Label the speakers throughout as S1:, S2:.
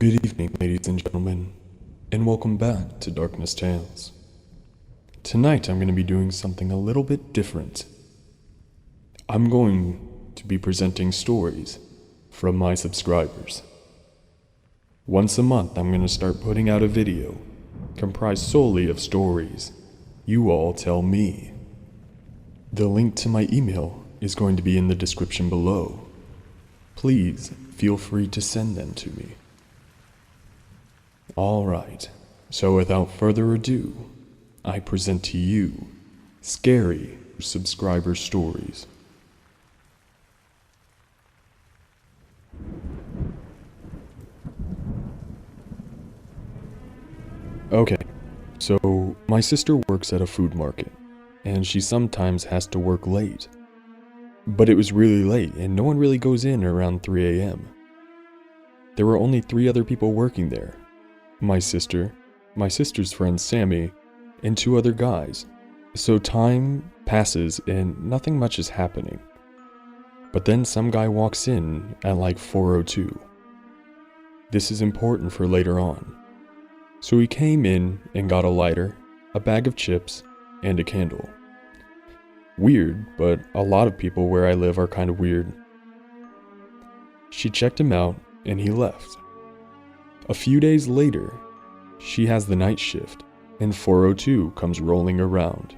S1: Good evening, ladies and gentlemen, and welcome back to Darkness Tales. Tonight I'm going to be doing something a little bit different. I'm going to be presenting stories from my subscribers. Once a month I'm going to start putting out a video comprised solely of stories you all tell me. The link to my email is going to be in the description below. Please feel free to send them to me. Alright, so without further ado, I present to you scary subscriber stories. Okay, so my sister works at a food market, and she sometimes has to work late. But it was really late, and no one really goes in around 3 a.m. There were only 3 other people working there. My sister, my sister's friend Sammy, and 2 other guys. So time passes and nothing much is happening. But then some guy walks in at like 4:02. This is important for later on. So he came in and got a lighter, a bag of chips, and a candle. Weird, but a lot of people where I live are kind of weird. She checked him out and he left. A few days later, she has the night shift, and 4:02 comes rolling around.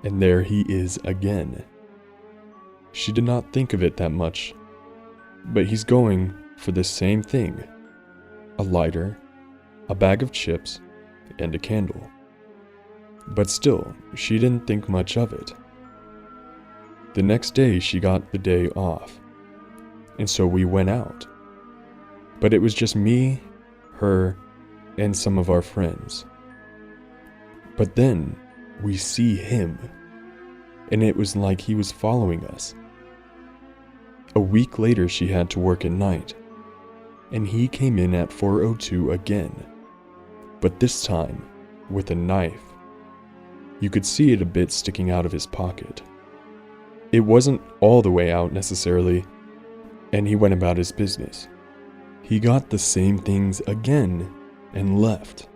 S1: And there he is again. She did not think of it that much, but he's going for the same thing: a lighter, a bag of chips, and a candle. But still, she didn't think much of it. The next day she got the day off, and so we went out. But it was just me, her, and some of our friends. But then, we see him, and it was like he was following us. A week later she had to work at night, and he came in at 4:02 again, but this time with a knife. You could see it a bit sticking out of his pocket. It wasn't all the way out necessarily, and he went about his business. He got the same things again and left.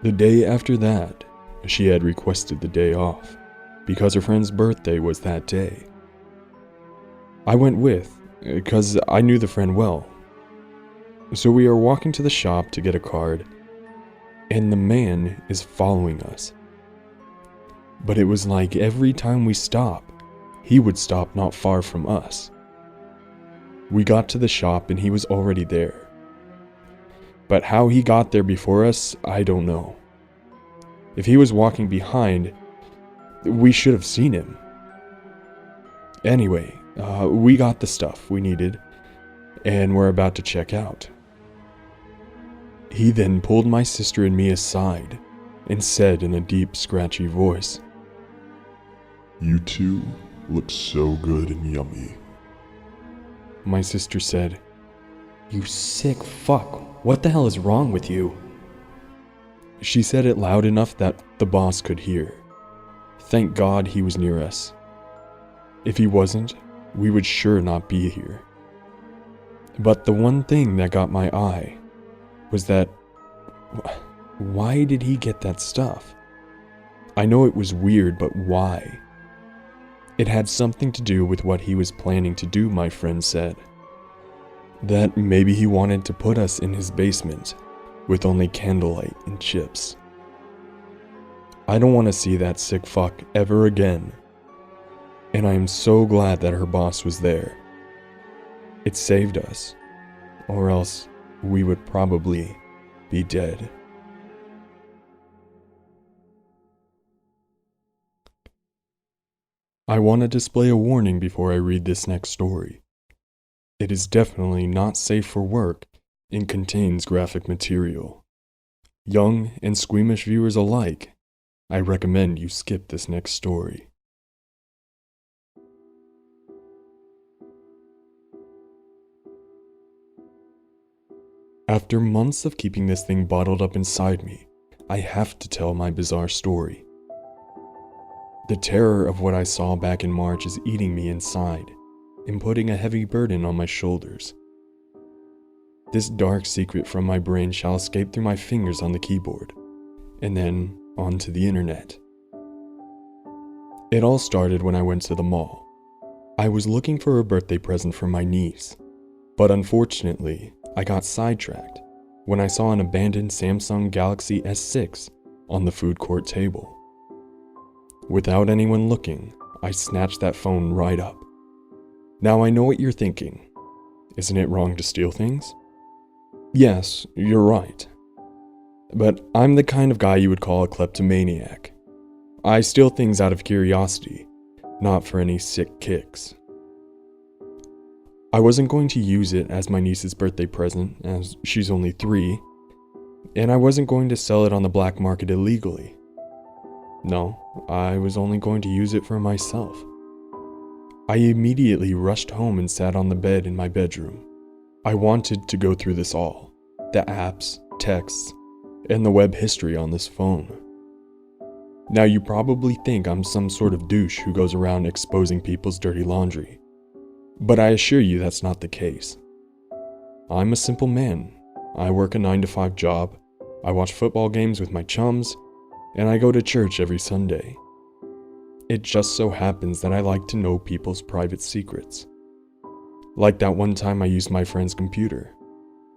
S1: The day after that, she had requested the day off because her friend's birthday was that day. I went with, because I knew the friend well. So we are walking to the shop to get a card, and the man is following us. But it was like every time we stop, he would stop not far from us. We got to the shop and he was already there. But how he got there before us, I don't know. If he was walking behind, we should have seen him. Anyway, we got the stuff we needed, and we're about to check out. He then pulled my sister and me aside and said in a deep, scratchy voice,
S2: "You two look so good and yummy."
S1: My sister said, "You sick fuck, what the hell is wrong with you?" She said it loud enough that the boss could hear. Thank God he was near us. If he wasn't, we would sure not be here. But the one thing that got my eye was that, why did he get that stuff? I know it was weird, but why? It had something to do with what he was planning to do, my friend said. That maybe he wanted to put us in his basement with only candlelight and chips. I don't want to see that sick fuck ever again. And I am so glad that her boss was there. It saved us, or else we would probably be dead. I want to display a warning before I read this next story. It is definitely not safe for work and contains graphic material. Young and squeamish viewers alike, I recommend you skip this next story. After months of keeping this thing bottled up inside me, I have to tell my bizarre story. The terror of what I saw back in March is eating me inside and putting a heavy burden on my shoulders. This dark secret from my brain shall escape through my fingers on the keyboard, and then onto the internet. It all started when I went to the mall. I was looking for a birthday present for my niece, but unfortunately, I got sidetracked when I saw an abandoned Samsung Galaxy S6 on the food court table. Without anyone looking, I snatched that phone right up. Now I know what you're thinking. Isn't it wrong to steal things? Yes, you're right. But I'm the kind of guy you would call a kleptomaniac. I steal things out of curiosity, not for any sick kicks. I wasn't going to use it as my niece's birthday present, as she's only 3, and I wasn't going to sell it on the black market illegally. No, I was only going to use it for myself. I immediately rushed home and sat on the bed in my bedroom. I wanted to go through this all, the apps, texts, and the web history on this phone. Now you probably think I'm some sort of douche who goes around exposing people's dirty laundry, but I assure you that's not the case. I'm a simple man. I work a 9-to-5 job, I watch football games with my chums, and I go to church every Sunday. It just so happens that I like to know people's private secrets. Like that one time I used my friend's computer.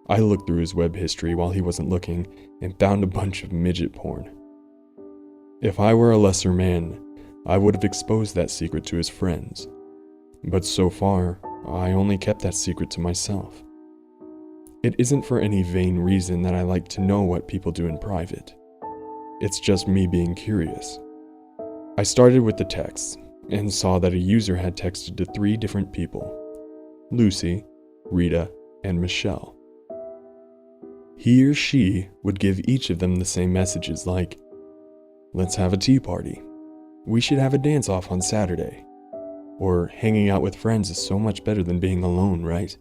S1: I looked through his web history while he wasn't looking and found a bunch of midget porn. If I were a lesser man, I would have exposed that secret to his friends. But so far, I only kept that secret to myself. It isn't for any vain reason that I like to know what people do in private. It's just me being curious. I started with the texts and saw that a user had texted to 3 different people: Lucy, Rita, and Michelle. He or she would give each of them the same messages like, "Let's have a tea party. We should have a dance-off on Saturday." Or, "Hanging out with friends is so much better than being alone, right?"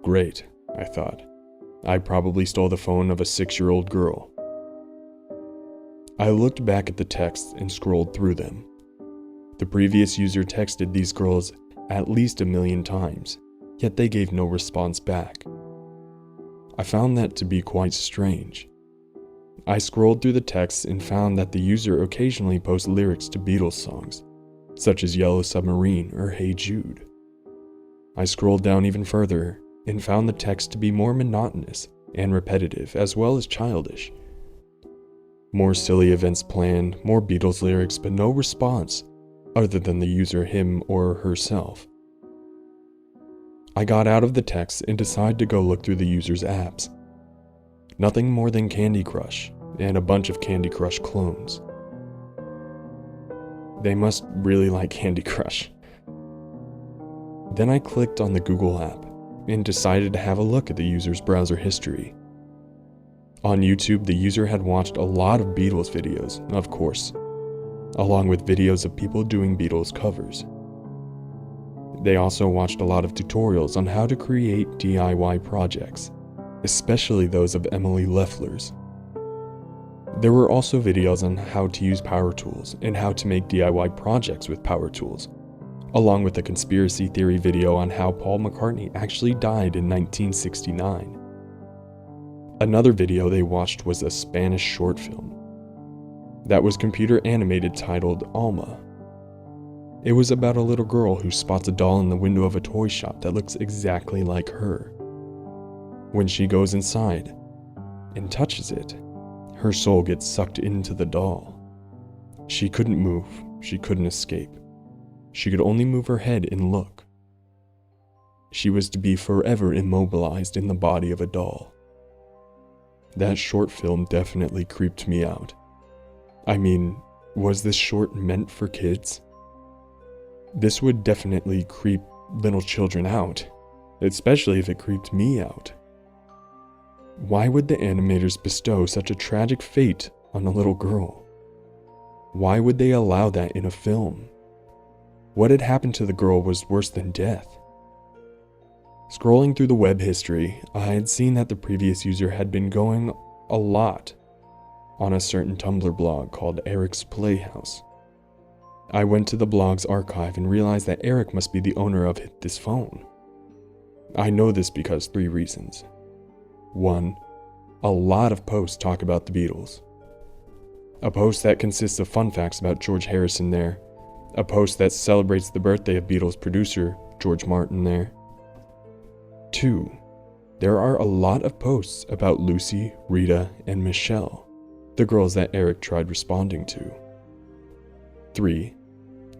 S1: Great, I thought. I probably stole the phone of a 6-year-old girl. I looked back at the texts and scrolled through them. The previous user texted these girls at least 1,000,000 times, yet they gave no response back. I found that to be quite strange. I scrolled through the texts and found that the user occasionally posts lyrics to Beatles songs, such as Yellow Submarine or Hey Jude. I scrolled down even further and found the text to be more monotonous and repetitive, as well as childish. More silly events planned, more Beatles lyrics, but no response, other than the user him or herself. I got out of the text and decided to go look through the user's apps. Nothing more than Candy Crush, and a bunch of Candy Crush clones. They must really like Candy Crush. Then I clicked on the Google app and decided to have a look at the user's browser history. On YouTube, the user had watched a lot of Beatles videos, of course, along with videos of people doing Beatles covers. They also watched a lot of tutorials on how to create DIY projects, especially those of Emily Leffler's. There were also videos on how to use power tools and how to make DIY projects with power tools, along with a conspiracy theory video on how Paul McCartney actually died in 1969. Another video they watched was a Spanish short film that was computer animated titled Alma. It was about a little girl who spots a doll in the window of a toy shop that looks exactly like her. When she goes inside and touches it, her soul gets sucked into the doll. She couldn't move, she couldn't escape. She could only move her head and look. She was to be forever immobilized in the body of a doll. That short film definitely creeped me out. I mean, was this short meant for kids? This would definitely creep little children out, especially if it creeped me out. Why would the animators bestow such a tragic fate on a little girl? Why would they allow that in a film? What had happened to the girl was worse than death. Scrolling through the web history, I had seen that the previous user had been going a lot on a certain Tumblr blog called Eric's Playhouse. I went to the blog's archive and realized that Eric must be the owner of this phone. I know this because 3 reasons. 1. A lot of posts talk about the Beatles. A post that consists of fun facts about George Harrison there. A post that celebrates the birthday of Beatles producer George Martin there. 2. There are a lot of posts about Lucy, Rita, and Michelle, the girls that Eric tried responding to. 3.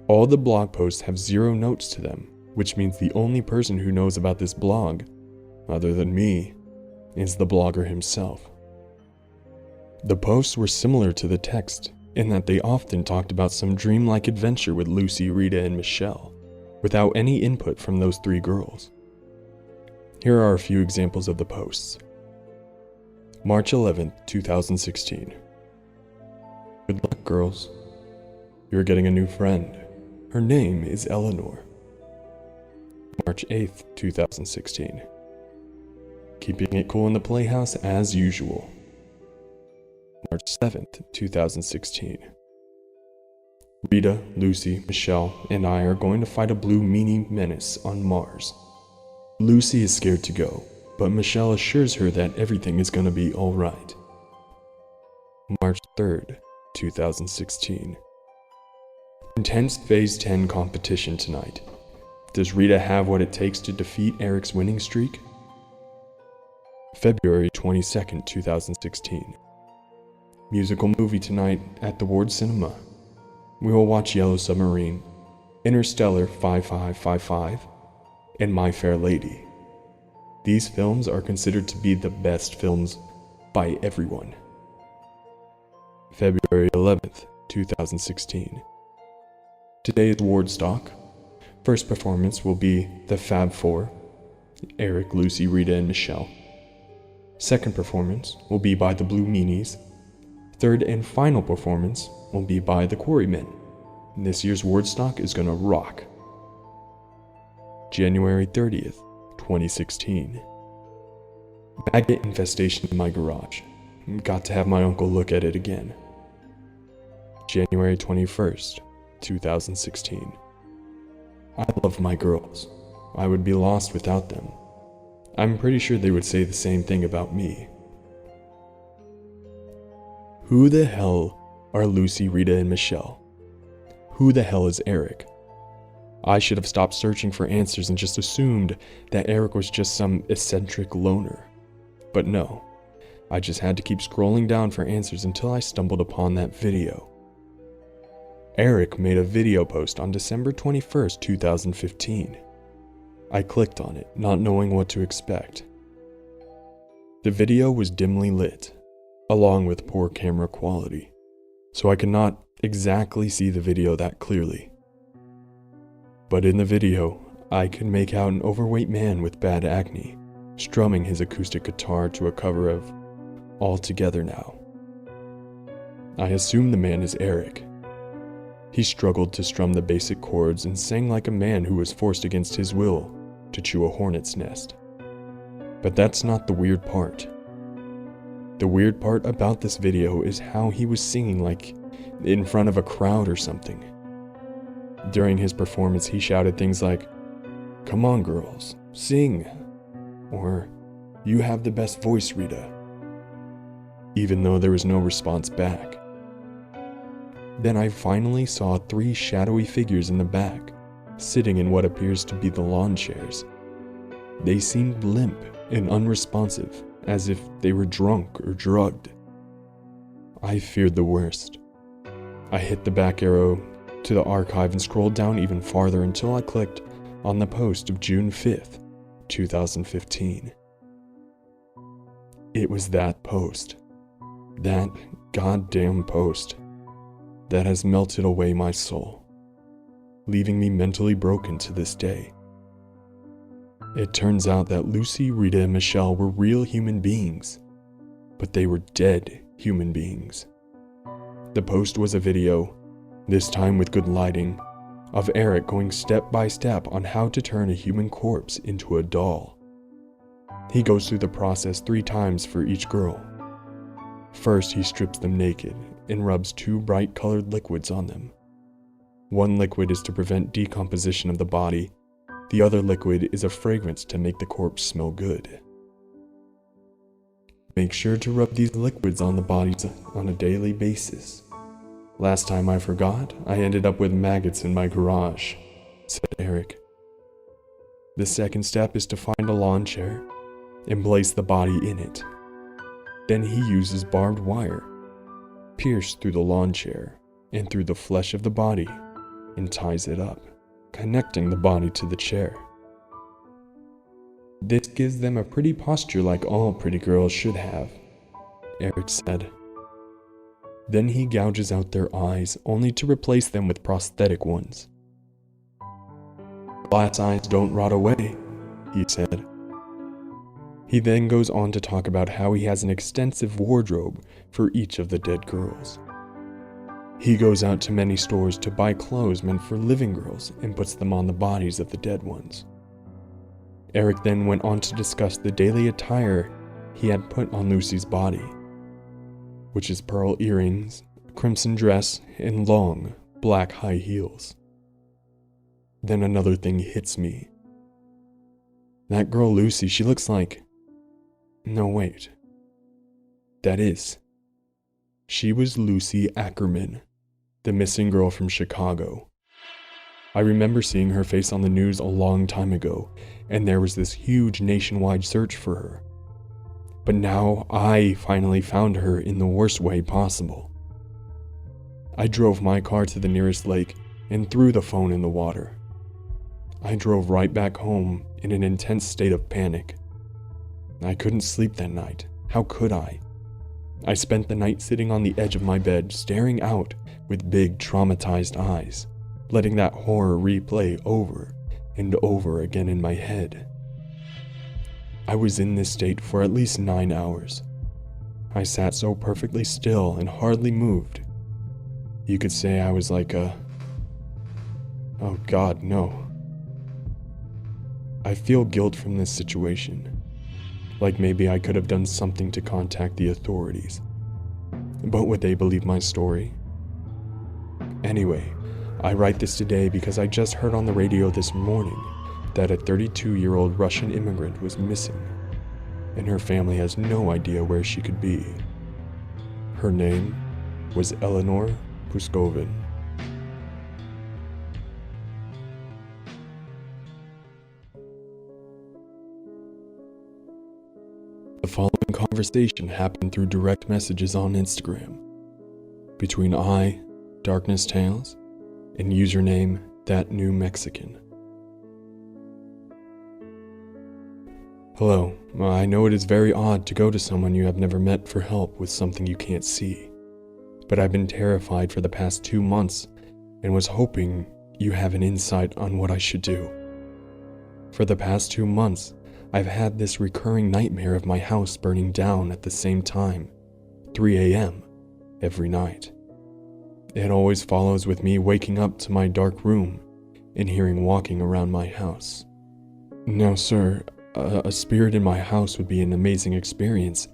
S1: All the blog posts have 0 notes to them, which means the only person who knows about this blog, other than me, is the blogger himself. The posts were similar to the text in that they often talked about some dreamlike adventure with Lucy, Rita, and Michelle, without any input from those 3 girls. Here are a few examples of the posts. March 11th, 2016. Good luck, girls. You're getting a new friend. Her name is Eleanor. March 8th, 2016. Keeping it cool in the playhouse as usual. March 7th, 2016. Rita, Lucy, Michelle, and I are going to fight a blue meanie menace on Mars. Lucy is scared to go, but Michelle assures her that everything is going to be alright. March 3rd, 2016. Intense Phase 10 competition tonight. Does Rita have what it takes to defeat Eric's winning streak? February 22nd, 2016. Musical movie tonight at the Ward Cinema. We will watch Yellow Submarine, Interstellar 5555, and My Fair Lady. These films are considered to be the best films by everyone. February 11th, 2016. Today is Wardstock. First performance will be the Fab Four, Eric, Lucy, Rita, and Michelle. Second performance will be by the Blue Meanies. Third and final performance will be by the Quarrymen. This year's Wardstock is gonna rock. January 30th, 2016. Maggot infestation in my garage. Got to have my uncle look at it again. January 21st, 2016. I love my girls. I would be lost without them. I'm pretty sure they would say the same thing about me. Who the hell are Lucy, Rita, and Michelle? Who the hell is Eric? I should have stopped searching for answers and just assumed that Eric was just some eccentric loner. But no, I just had to keep scrolling down for answers until I stumbled upon that video. Eric made a video post on December 21st, 2015. I clicked on it, not knowing what to expect. The video was dimly lit, along with poor camera quality, so I could not exactly see the video that clearly. But in the video, I could make out an overweight man with bad acne, strumming his acoustic guitar to a cover of All Together Now. I assume the man is Eric. He struggled to strum the basic chords and sang like a man who was forced against his will to chew a hornet's nest. But that's not the weird part. The weird part about this video is how he was singing like in front of a crowd or something. During his performance, he shouted things like, "Come on girls, sing," or "You have the best voice, Rita," even though there was no response back. Then I finally saw 3 shadowy figures in the back, sitting in what appears to be the lawn chairs. They seemed limp and unresponsive, as if they were drunk or drugged. I feared the worst. I hit the back arrow to the archive and scrolled down even farther until I clicked on the post of June 5th, 2015. It was that post, that goddamn post, that has melted away my soul, leaving me mentally broken to this day. It turns out that Lucy, Rita, and Michelle were real human beings, but they were dead human beings. The post was a video, this time with good lighting, of Eric going step by step on how to turn a human corpse into a doll. He goes through the process 3 times for each girl. First, he strips them naked and rubs 2 bright colored liquids on them. One liquid is to prevent decomposition of the body. The other liquid is a fragrance to make the corpse smell good. Make sure to rub these liquids on the bodies on a daily basis. Last time I forgot, I ended up with maggots in my garage, said Eric. The second step is to find a lawn chair and place the body in it. Then he uses barbed wire, pierced through the lawn chair and through the flesh of the body, and ties it up, connecting the body to the chair. This gives them a pretty posture like all pretty girls should have, Eric said. Then he gouges out their eyes only to replace them with prosthetic ones. Glass eyes don't rot away, he said. He then goes on to talk about how he has an extensive wardrobe for each of the dead girls. He goes out to many stores to buy clothes meant for living girls and puts them on the bodies of the dead ones. Eric then went on to discuss the daily attire he had put on Lucy's body, which is pearl earrings, a crimson dress, and long, black high heels. Then another thing hits me. That girl Lucy, she looks like... No, wait. That is. She was Lucy Ackerman, the missing girl from Chicago. I remember seeing her face on the news a long time ago, and there was this huge nationwide search for her. But now I finally found her in the worst way possible. I drove my car to the nearest lake and threw the phone in the water. I drove right back home in an intense state of panic. I couldn't sleep that night. How could I? I spent the night sitting on the edge of my bed, staring out with big, traumatized eyes, letting that horror replay over and over again in my head. I was in this state for at least 9 hours. I sat so perfectly still and hardly moved. You could say I was like a... Oh God, no. I feel guilt from this situation. Like maybe I could have done something to contact the authorities. But would they believe my story? Anyway, I write this today because I just heard on the radio this morning that a 32-year-old Russian immigrant was missing, and her family has no idea where she could be. Her name was Eleanor Puskovin. The following conversation happened through direct messages on Instagram between I, Darkness Tales, and username That New Mexican. Hello, I know it is very odd to go to someone you have never met for help with something you can't see, but I've been terrified for the past 2 months and was hoping you have an insight on what I should do. For the past 2 months, I've had this recurring nightmare of my house burning down at the same time, 3 a.m., every night. It always follows with me waking up to my dark room and hearing walking around my house. Now, sir, a spirit in my house would be an amazing experience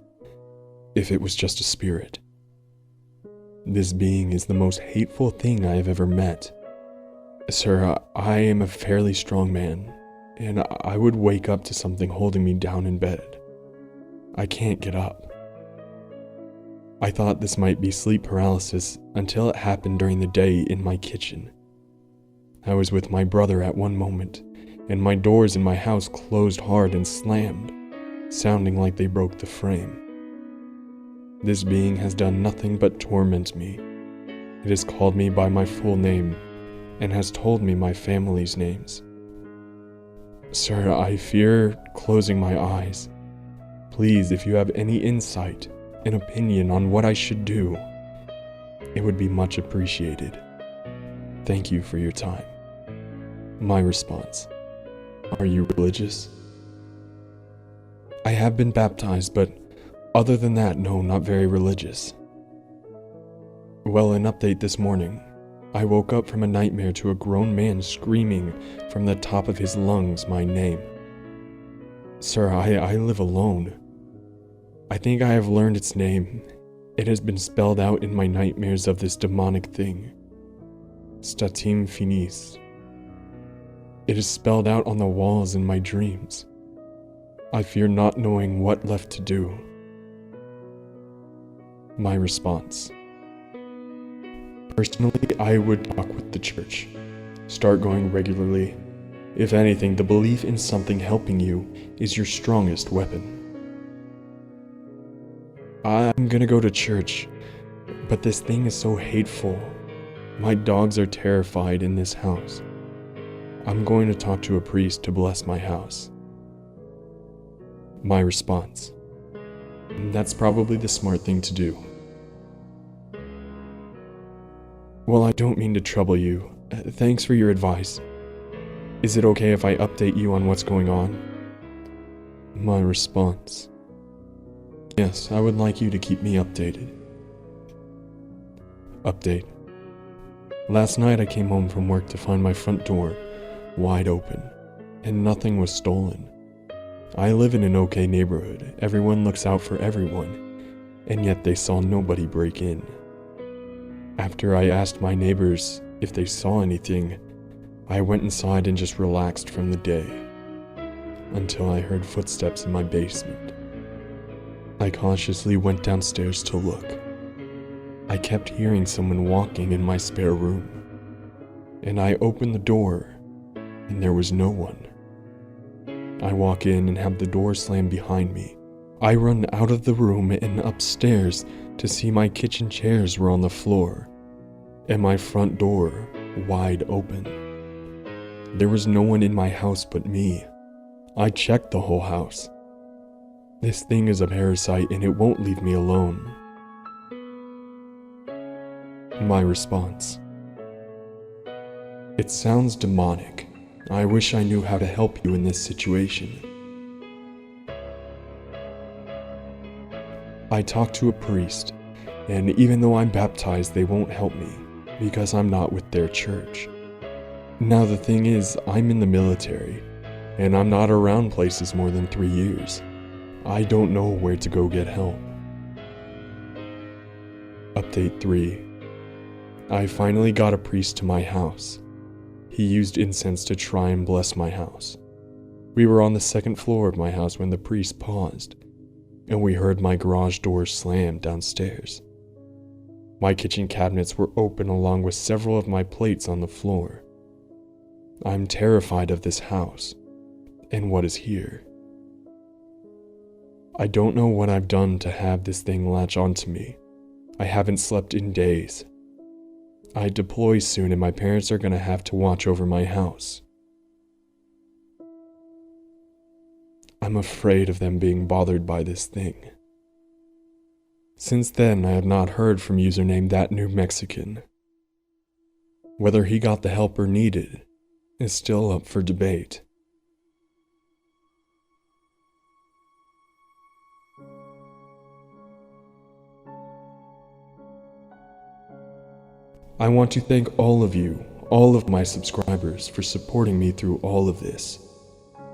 S1: if it was just a spirit. This being is the most hateful thing I have ever met. Sir, I am a fairly strong man, and I would wake up to something holding me down in bed. I can't get up. I thought this might be sleep paralysis until it happened during the day in my kitchen. I was with my brother at one moment, and my doors in my house closed hard and slammed, sounding like they broke the frame. This being has done nothing but torment me. It has called me by my full name, and has told me my family's names. Sir, I fear closing my eyes. Please, if you have any insight, an opinion on what I should do, it would be much appreciated. Thank you for your time. My response: Are you religious? I have been baptized, but other than that, no, not very religious. Well, an update this morning. I woke up from a nightmare to a grown man screaming from the top of his lungs my name. Sir, I live alone. I think I have learned its name. It has been spelled out in my nightmares of this demonic thing. Statim finis. It is spelled out on the walls in my dreams. I fear not knowing what left to do. My response. Personally, I would talk with the church. Start going regularly. If anything, the belief in something helping you is your strongest weapon. I'm gonna go to church, but this thing is so hateful. My dogs are terrified in this house. I'm going to talk to a priest to bless my house. My response. That's probably the smart thing to do. Well, I don't mean to trouble you. Thanks for your advice. Is it okay if I update you on what's going on? My response. Yes, I would like you to keep me updated. Update. Last night I came home from work to find my front door wide open, and nothing was stolen. I live in an okay neighborhood, everyone looks out for everyone, and yet they saw nobody break in. After I asked my neighbors if they saw anything, I went inside and just relaxed from the day, until I heard footsteps in my basement. I cautiously went downstairs to look. I kept hearing someone walking in my spare room, and I opened the door, and there was no one. I walk in and have the door slammed behind me. I run out of the room and upstairs to see my kitchen chairs were on the floor, and my front door wide open. There was no one in my house but me. I checked the whole house. This thing is a parasite and it won't leave me alone. My response. It sounds demonic. I wish I knew how to help you in this situation. I talked to a priest, and even though I'm baptized, they won't help me, because I'm not with their church. Now the thing is, I'm in the military, and I'm not around places more than 3 years. I don't know where to go get help. Update 3. I finally got a priest to my house. He used incense to try and bless my house. We were on the second floor of my house when the priest paused, and we heard my garage door slam downstairs. My kitchen cabinets were open along with several of my plates on the floor. I'm terrified of this house, and what is here. I don't know what I've done to have this thing latch onto me. I haven't slept in days. I deploy soon and my parents are gonna have to watch over my house. I'm afraid of them being bothered by this thing. Since then, I have not heard from username That New Mexican. Whether he got the help needed is still up for debate. I want to thank all of you, all of my subscribers, for supporting me through all of this.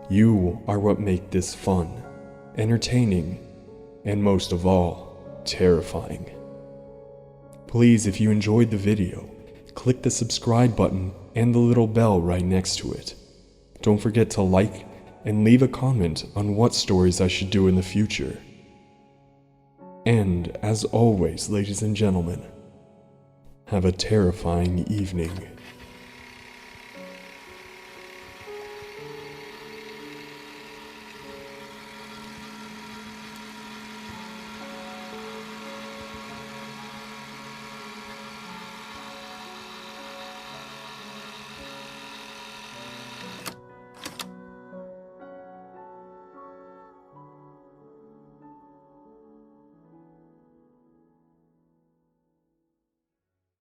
S1: You are what make this fun, entertaining, and most of all, terrifying. Please, if you enjoyed the video, click the subscribe button and the little bell right next to it. Don't forget to like and leave a comment on what stories I should do in the future. And as always, ladies and gentlemen, have a terrifying evening.